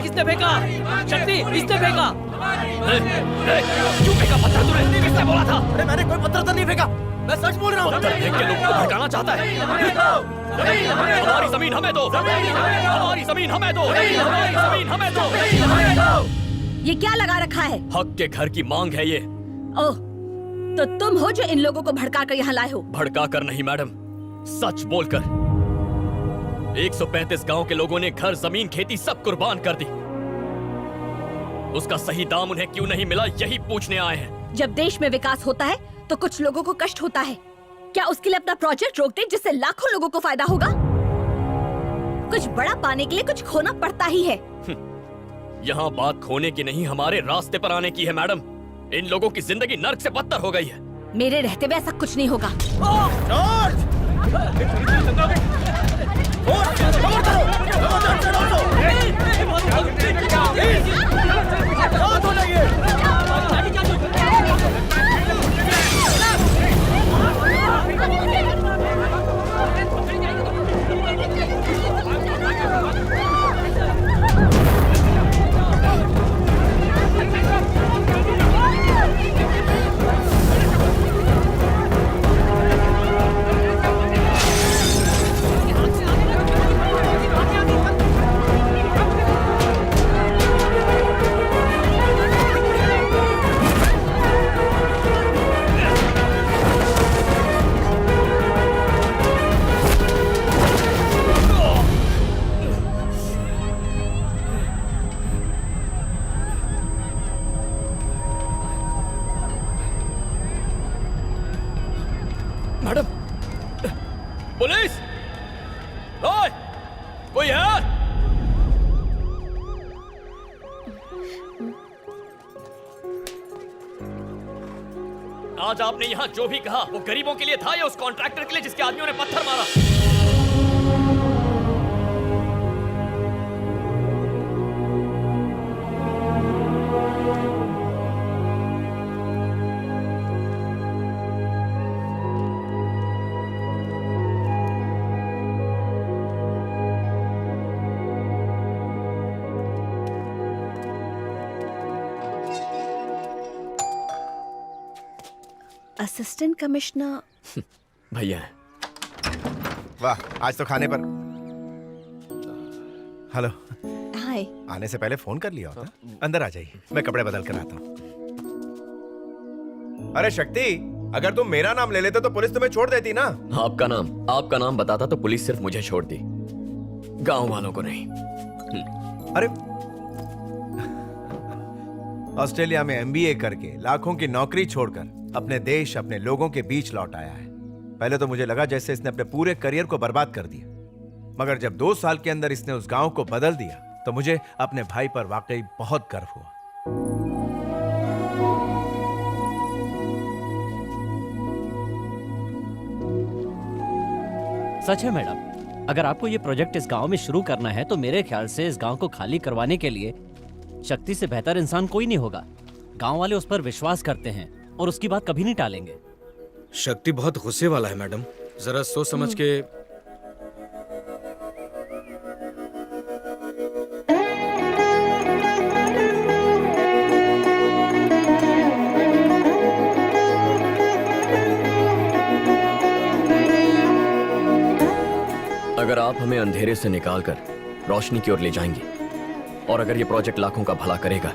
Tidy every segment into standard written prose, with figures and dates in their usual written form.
पत्थर किसने फेंका? शक्ति, इसने फेंका। क्यों फेंका पत्थर तूने? किसने बोला था? अरे मैंने कोई पत्थर तो नहीं फेंका, मैं सच बोल रहा हूँ। पत्थर फेंक के लोगों को भड़काना चाहता है। हमारी जमीन हमें दो, हमारी जमीन हमें दो, हमारी जमीन हमें दो। ये क्या लगा रखा है? हक के घर की मांग है ये। ओह, तो तुम हो जो इन लोगों को भड़का कर यहाँ लाए हो? भड़का कर नहीं मैडम, सच बोलकर। 135 गांव के लोगों ने घर, जमीन, खेती सब कुर्बान कर दी। उसका सही दाम उन्हें क्यों नहीं मिला, यही पूछने आए हैं। जब देश में विकास होता है तो कुछ लोगों को कष्ट होता है। क्या उसके लिए अपना प्रोजेक्ट रोक दे जिससे लाखों लोगों को फायदा होगा? कुछ बड़ा पाने के लिए कुछ खोना पड़ता ही है। यहाँ बात खोने की नहीं, हमारे रास्ते पर आने की है मैडम। इन लोगों की जिंदगी नर्क से बदतर हो गई है। मेरे रहते हुए ऐसा कुछ नहीं होगा। Madam, police! ओए, कोई है? आज आपने यहाँ जो भी कहा वो गरीबों के लिए था या उस कॉन्ट्रैक्टर के लिए जिसके आदमियों ने पत्थर मारा? असिस्टेंट कमिश्नर भैया। वाह, आज तो खाने पर। हेलो। हाय। आने से पहले फोन कर लिया होता। अंदर आ जाइए, मैं कपड़े बदल कर आता हूँ। अरे शक्ति, अगर तुम मेरा नाम ले लेते तो पुलिस तुम्हें छोड़ देती ना। आपका नाम बताता तो पुलिस सिर्फ मुझे छोड़ दी, गांव वालों को नहीं। अरे ऑस्ट्रेलिया में एमबीए करके लाखों की नौकरी छोड़कर अपने देश, अपने लोगों के बीच लौट आया है। पहले तो मुझे लगा जैसे इसने अपने पूरे करियर को बर्बाद कर दिया, मगर जब 2 साल के अंदर इसने उस गांव को बदल दिया तो मुझे अपने भाई पर वाकई बहुत गर्व हुआ। सच है मैडम, अगर आपको ये प्रोजेक्ट इस गांव में शुरू करना है तो मेरे ख्याल से इस गांव को खाली करवाने के लिए शक्ति से बेहतर इंसान कोई नहीं होगा। गांव वाले उस पर विश्वास करते हैं और उसकी बात कभी नहीं टालेंगे। शक्ति बहुत गुस्से वाला है मैडम, जरा सोच समझ के। अगर आप हमें अंधेरे से निकालकर रोशनी की ओर ले जाएंगे और अगर ये प्रोजेक्ट लाखों का भला करेगा,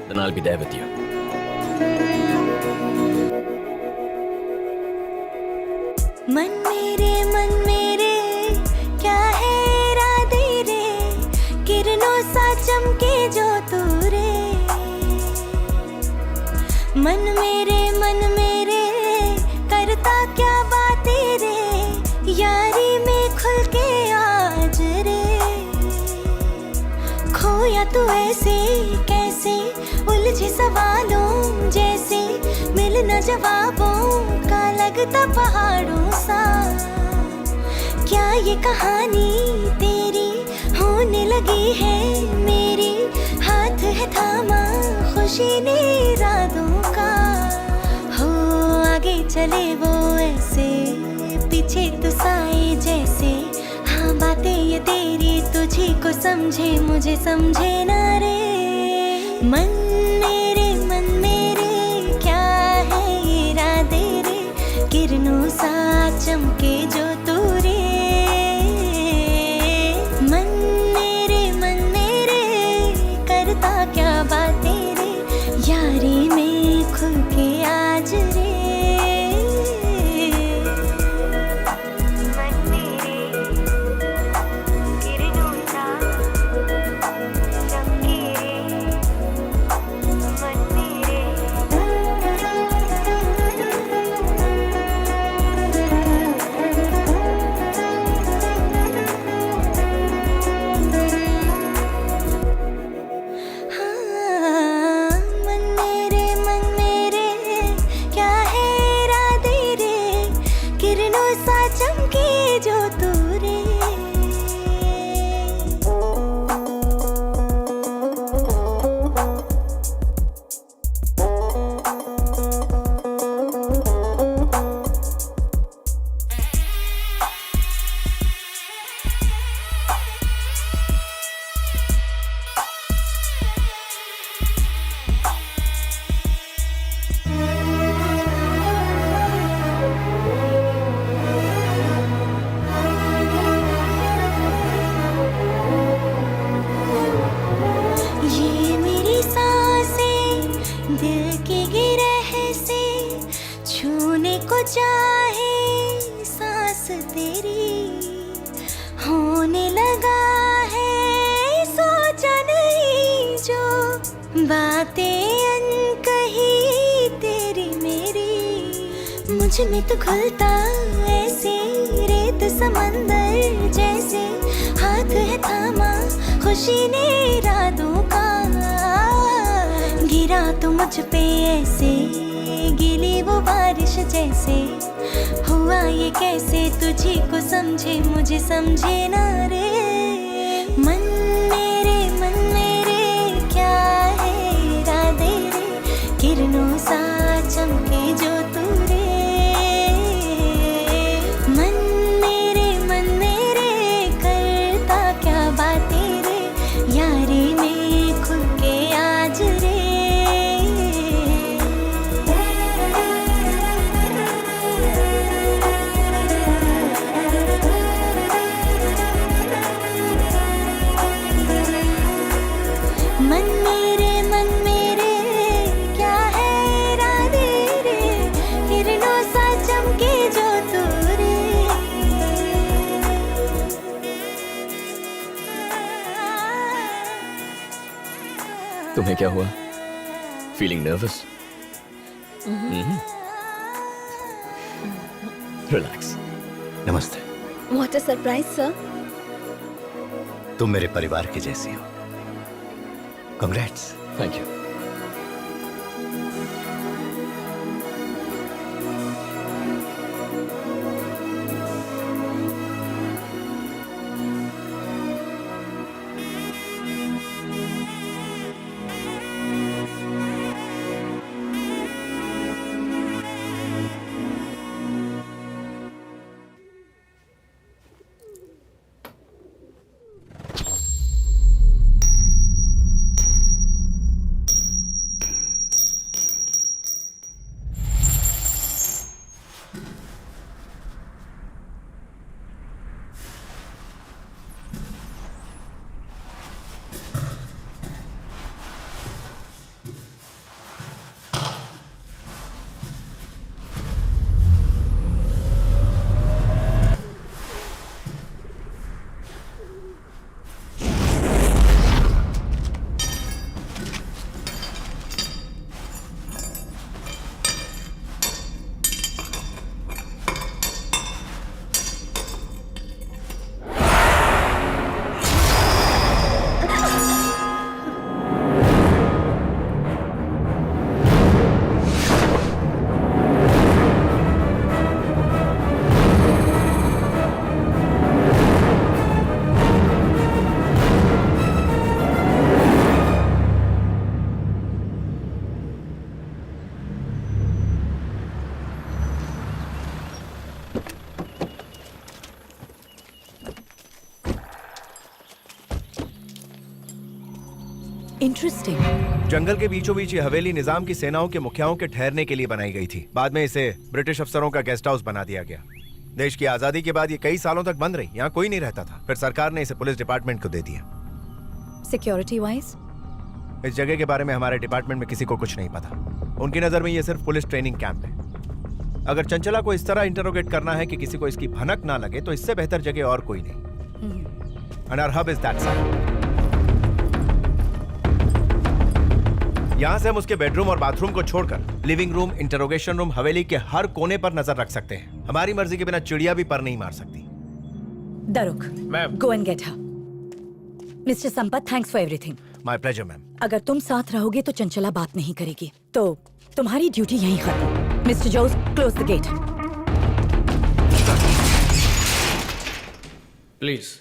then I'll be there with you. मन मेरे क्या है इरादे रे, किरणों सा चमके जो तू रे। मन मेरे करता क्या बातें रे, यारी में खुल के आज रे। खोया तू ऐसे कैसे, उलझे सवालों जैसे, मिलना जवाबों का लगता पहाड़ों सा। क्या ये कहानी तेरी होने लगी है मेरी, हाथ है थामा खुशी ने इरादों का। हो आगे चले वो ऐसे, पीछे तो साए जैसे, हाँ बातें ये तेरी तो तुझी को समझे मुझे समझे ना रे। मन मेरे क्या है इरादे रे, किरणों सा चमके जो तू रे। मन मेरे करता क्या बातें रे, यारी में खुल के आज रे। चाहे सांस तेरी होने लगा है, सोचा नहीं जो बातें अनकही तेरी मेरी। मुझ में तो खुलता ऐसे रेत समंदर जैसे, हाथ है थामा खुशी ने रातों का। गिरा तो मुझ पे ऐसे गिली वो बारिश जैसे, हुआ ये कैसे तुझी को समझे मुझे समझे ना रे। मन मेरे क्या है इरादे रे, किरणों सा चमके जो तू रे। मन मेरे करता क्या बातें रे, यारी में खुल के आज रे। मन मेरे क्या है इरादे रे, किरणों सा चमके जो तू रे। तुम्हें क्या हुआ? Feeling nervous? रिलैक्स। नमस्ते। What a surprise sir. तुम मेरे परिवार की जैसी हो। Congrats. Thank you. इंटरेस्टिंग। जंगल के बीचों बीच ये हवेली निजाम की सेनाओं के मुखियाओं के ठहरने के लिए बनाई गई थी। बाद में इसे ब्रिटिश अफसरों का गेस्ट हाउस बना दिया गया। देश की आजादी के बाद ये कई सालों तक बंद रही, यहाँ कोई नहीं रहता था। फिर सरकार ने इसे पुलिस डिपार्टमेंट को दे दिया। सिक्योरिटी वाइज इस जगह के बारे में हमारे डिपार्टमेंट में किसी को कुछ नहीं पता। उनकी नजर में ये सिर्फ पुलिस ट्रेनिंग कैंप है। अगर चंचला को इस तरह इंटरोगेट करना है कि किसी को इसकी भनक ना लगे, तो इससे बेहतर जगह और कोई नहीं। And our hub is that side. यहां से हम उसके बेडरूम और बाथरूम को छोड़कर लिविंग रूम, इंटरोगेशन रूम, हवेली के हर कोने पर नजर रख सकते हैं। हमारी मर्जी के बिना चिड़िया भी पर नहीं मार सकती। दारुक, ma'am. Go and get her. Mister Sampat, thanks for everything. My pleasure ma'am. अगर तुम साथ रहोगे तो चंचला बात नहीं करेगी, तो तुम्हारी ड्यूटी यहीं खत्म। Mister Jose, close the gate. Please.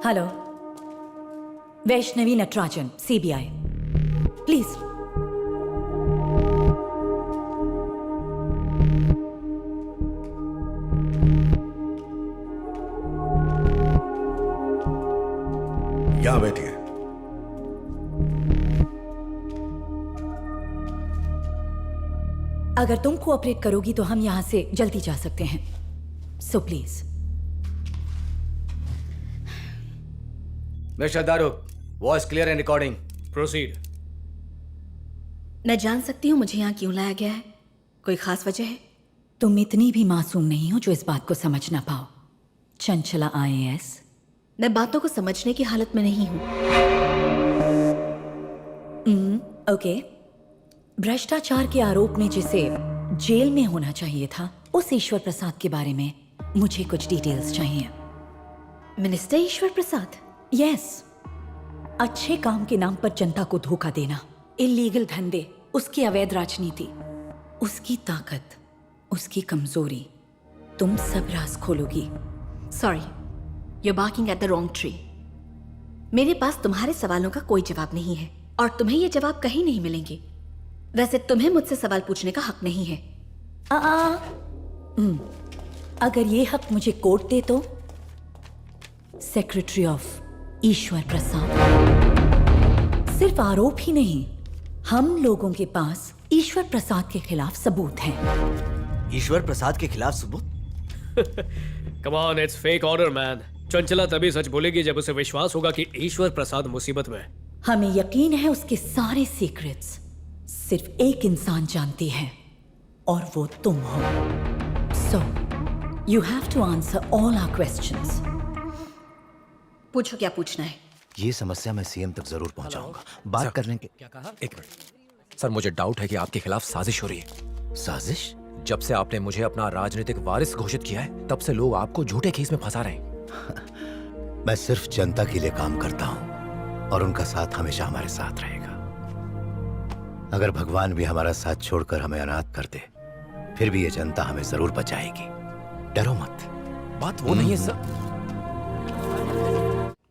Hello, Vaishnavi Natarajan, CBI. Please. यहां बैठिए। अगर तुम कोऑपरेट करोगी तो हम यहां से जल्दी जा सकते हैं, so please. Mister Daruk, voice clear and recording. Proceed. मैं जान सकती हूँ मुझे यहाँ क्यों लाया गया है? कोई खास वजह है? तुम इतनी भी मासूम नहीं हो जो इस बात को समझ ना पाओ। चंचला IAS। मैं बातों को समझने की हालत में नहीं हूँ। ओके। भ्रष्टाचार के आरोप में जिसे जेल में होना चाहिए था, उस ईश्वर प्रसाद के बारे में मुझे कुछ डिटेल्स चाहिए। मिनिस्टर ईश्वर प्रसाद? यस। अच्छे काम के नाम पर जनता को धोखा देना, इलीगल धंधे, उसकी अवैध राजनीति, उसकी ताकत, उसकी कमजोरी, तुम सब राज खोलोगी। Sorry, you're barking at the wrong tree। मेरे पास तुम्हारे सवालों का कोई जवाब नहीं है और तुम्हें ये जवाब कहीं नहीं मिलेंगे। वैसे तुम्हें मुझसे सवाल पूछने का हक नहीं है। अगर ये हक मुझे कोर्ट दे तो? सेक्रेटरी ऑफ ईश्वर प्रसाद। सिर्फ आरोप ही नहीं, हम लोगों के पास ईश्वर प्रसाद के खिलाफ सबूत हैं। ईश्वर प्रसाद के खिलाफ सबूत? Come on, it's fake order man. Chanchala तभी सच बोलेगी जब उसे विश्वास होगा कि ईश्वर प्रसाद मुसीबत में है। हमें यकीन है उसके सारे सीक्रेट्स सिर्फ एक इंसान जानती है और वो तुम हो। So you have to answer all our questions. पूछो क्या पूछना है। ये समस्या मैं सीएम तक जरूर पहुंचाऊंगा। बात करने के। क्या कहा? एक मिनट सर, मुझे डाउट है कि आपके खिलाफ साजिश हो रही है। साजिश? जब से आपने मुझे अपना राजनीतिक वारिस घोषित किया है, तब से लोग आपको झूठे केस में फंसा रहे हैं। मैं सिर्फ जनता के लिए काम करता हूं और उनका साथ हमेशा हमारे साथ रहेगा। अगर भगवान भी हमारा साथ छोड़कर हमें अनाथ कर दे, फिर भी ये जनता हमें जरूर बचाएगी। डरो मत। बात वो नहीं है सर।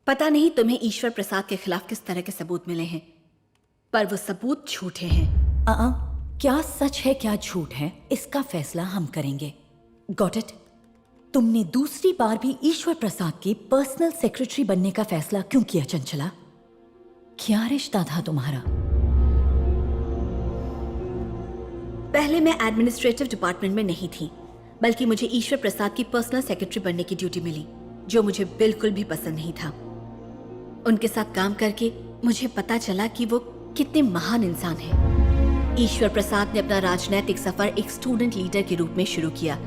पता नहीं तुम्हें ईश्वर प्रसाद के खिलाफ किस तरह के सबूत मिले हैं, पर वो सबूत झूठे हैं। क्या सच है क्या झूठ है, इसका फैसला हम करेंगे। Got it? तुमने दूसरी बार भी ईश्वर प्रसाद की पर्सनल सेक्रेटरी बनने का फैसला क्यों किया चंचला? क्या रिश्ता था तुम्हारा? पहले मैं एडमिनिस्ट्रेटिव डिपार्टमेंट में नहीं थी, बल्कि मुझे ईश्वर प्रसाद की पर्सनल सेक्रेटरी बनने की ड्यूटी मिली, जो मुझे बिल्कुल भी पसंद नहीं था। उनके साथ काम करके मुझे पता चला कि वो कितने महान इंसान हैं। ईश्वर प्रसाद ने अपना राजनीतिक सफर एक स्टूडेंट लीडर के रूप में शुरू किया।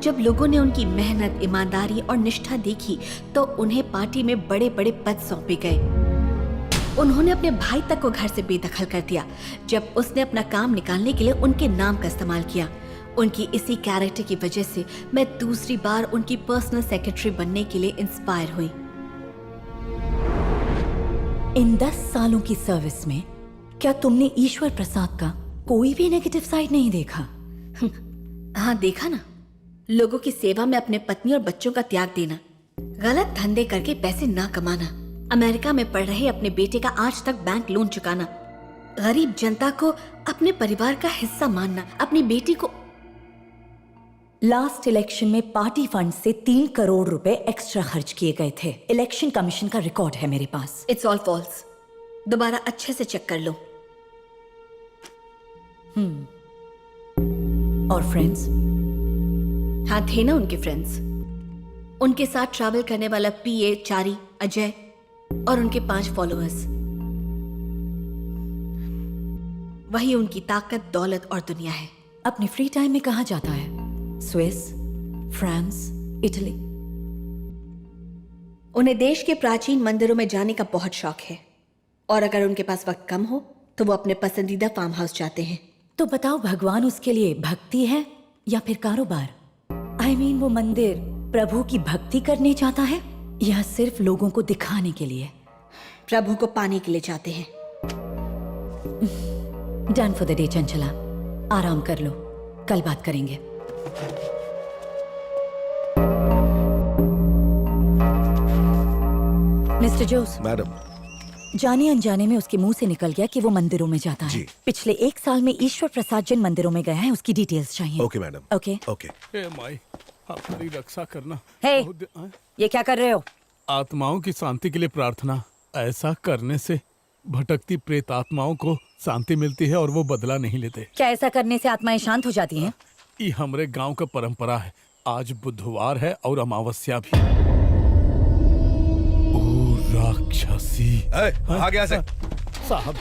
जब लोगों ने उनकी मेहनत, ईमानदारी और निष्ठा देखी, तो उन्हें पार्टी में बड़े बड़े पद सौंपे गए। उन्होंने अपने भाई तक को घर से बेदखल कर दिया जब उसने अपना काम निकालने के लिए उनके नाम का इस्तेमाल किया। उनकी इसी कैरेक्टर की वजह से मैं दूसरी बार उनकी पर्सनल सेक्रेटरी बनने के लिए इंस्पायर हुई। इन 10 सालों की सर्विस में क्या तुमने ईश्वर प्रसाद का कोई भी नेगेटिव साइड नहीं देखा? हाँ, देखा ना। लोगों की सेवा में अपने पत्नी और बच्चों का त्याग देना, गलत धंधे करके पैसे ना कमाना, अमेरिका में पढ़ रहे अपने बेटे का आज तक बैंक लोन चुकाना, गरीब जनता को अपने परिवार का हिस्सा मानना, अपनी बेटी को लास्ट इलेक्शन में पार्टी फंड से 3 करोड़ रुपए एक्स्ट्रा खर्च किए गए थे। इलेक्शन कमीशन का रिकॉर्ड है मेरे पास। It's all false. दोबारा अच्छे से चेक कर लो। और फ्रेंड्स? हाँ, थे ना उनके फ्रेंड्स। उनके साथ ट्रैवल करने वाला पीए चारी, अजय और उनके 5 फॉलोअर्स। वही उनकी ताकत, दौलत और दुनिया है। अपने फ्री टाइम में कहाँ जाता है? Swiss, France, Italy? उन्हें देश के प्राचीन मंदिरों में जाने का बहुत शौक है, और अगर उनके पास वक्त कम हो तो वो अपने पसंदीदा फार्म हाउस जाते हैं। तो बताओ, भगवान उसके लिए भक्ति है या फिर कारोबार? I mean, वो मंदिर प्रभु की भक्ति करने जाता है या सिर्फ लोगों को दिखाने के लिए? प्रभु को पाने के लिए जाते हैं। Done for the day Chanchala. आराम कर लो, कल बात करेंगे। मिस्टर जोस। मैडम। जाने अनजाने में उसके मुंह से निकल गया कि वो मंदिरों में जाता है। जी। पिछले 1 साल में ईश्वर प्रसाद जिन मंदिरों में गया है उसकी डिटेल्स चाहिए। Okay madam. ओके। ओके। हे माई, हमारी रक्षा करना। हे, बहुत- ये क्या कर रहे हो? आत्माओं की शांति के लिए प्रार्थना। ऐसा करने से भटकती प्रेत आत्माओं को शांति मिलती है और वो बदला नहीं लेते। क्या ऐसा करने से आत्माएं शांत हो जाती हैं? ये हमारे गांव का परंपरा है। आज बुधवार है और अमावस्या भी। ओ राक्षसी। भाग यहाँ से। साहब।